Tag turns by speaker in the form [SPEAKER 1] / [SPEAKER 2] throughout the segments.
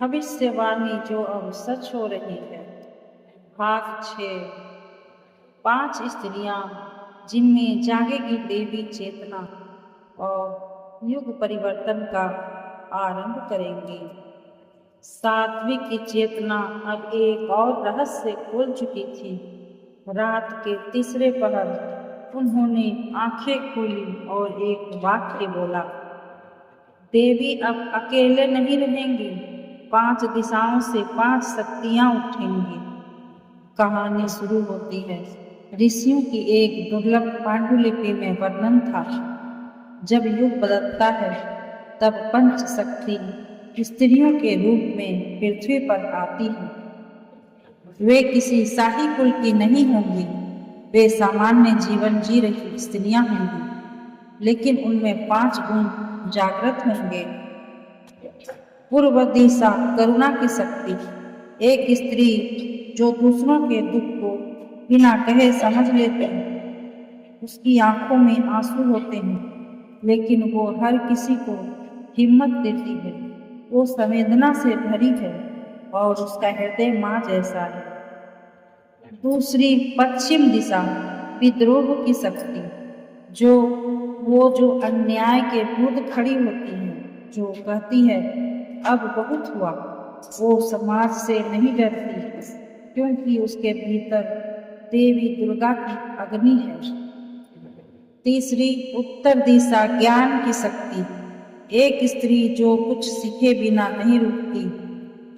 [SPEAKER 1] भविष्यवाणी जो अब सच हो रही है। भाग 6। 5 स्त्रियां जिनमें जागेगी देवी चेतना और युग परिवर्तन का आरंभ करेंगी। साध्वी की चेतना अब एक और रहस्य खोल चुकी थी। रात के तीसरे पहर उन्होंने आंखें खोली और एक वाक्य बोला, देवी अब अकेले नहीं रहेंगी, 5 दिशाओं से 5 शक्तियां उठेंगी। कहानी शुरू होती है। ऋषियों की एक दुर्लभ पांडुलिपि में वर्णन था। जब युग बदलता है तब पंच शक्ति स्त्रियों के रूप में पृथ्वी पर आती हैं। वे किसी शाही कुल की नहीं होंगी, वे सामान्य जीवन जी रही स्त्रियां होंगी, लेकिन उनमें 5 गुण जागृत होंगे। पूर्व दिशा करुणा की शक्ति, एक स्त्री जो दूसरों के दुख को बिना कहे समझ लेती है। उसकी आंखों में आंसू होते हैं, लेकिन वो हर किसी को हिम्मत देती है। वो संवेदना से भरी है और उसका हृदय माँ जैसा है। दूसरी पश्चिम दिशा विद्रोह की शक्ति, जो अन्याय के विरुद्ध खड़ी होती है, जो कहती है अब बहुत हुआ। वो समाज से नहीं डरती, क्योंकि उसके भीतर देवी दुर्गा की अग्नि है। तीसरी उत्तर दिशा ज्ञान की शक्ति, एक स्त्री जो कुछ सीखे बिना नहीं रुकती,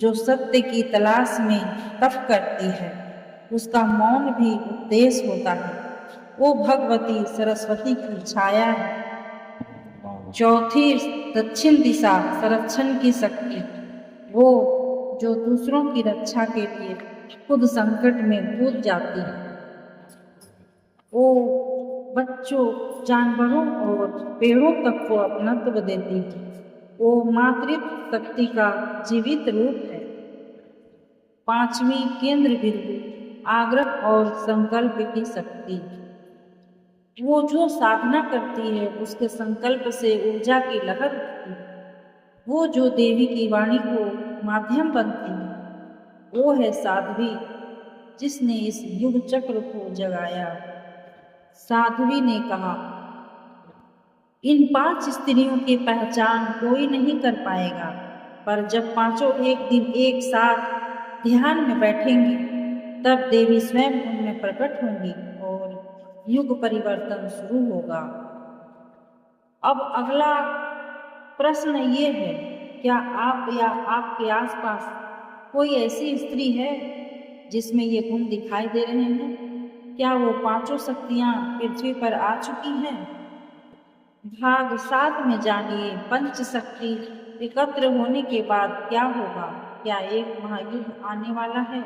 [SPEAKER 1] जो सत्य की तलाश में तप करती है। उसका मौन भी उपदेश होता है। वो भगवती सरस्वती की छाया है। चौथी दक्षिण दिशा संरक्षण की शक्ति, वो जो दूसरों की रक्षा के लिए खुद संकट में कूद जाती है। वो बच्चों, जानवरों और पेड़ों तक को अपनत्व देती है। वो मातृत्व शक्ति का जीवित रूप है। पांचवी केंद्र बिंदु आग्रह और संकल्प की शक्ति, वो जो साधना करती है उसके संकल्प से ऊर्जा की लहर उठती है। वो जो देवी की वाणी को माध्यम बनती है। वो है साध्वी, जिसने इस युग चक्र को जगाया। साध्वी ने कहा, इन 5 स्त्रियों की पहचान कोई नहीं कर पाएगा, पर जब पांचों एक दिन एक साथ ध्यान में बैठेंगी, तब देवी स्वयं उनमें प्रकट होंगी और युग परिवर्तन शुरू होगा। अब अगला प्रश्न ये है, क्या आप या आपके आसपास कोई ऐसी स्त्री है जिसमें ये गुण दिखाई दे रहे हैं? क्या वो 5 शक्तियां पृथ्वी पर आ चुकी हैं? भाग 7 में जानिए, पंच शक्ति एकत्र होने के बाद क्या होगा? क्या एक महायुद्ध आने वाला है?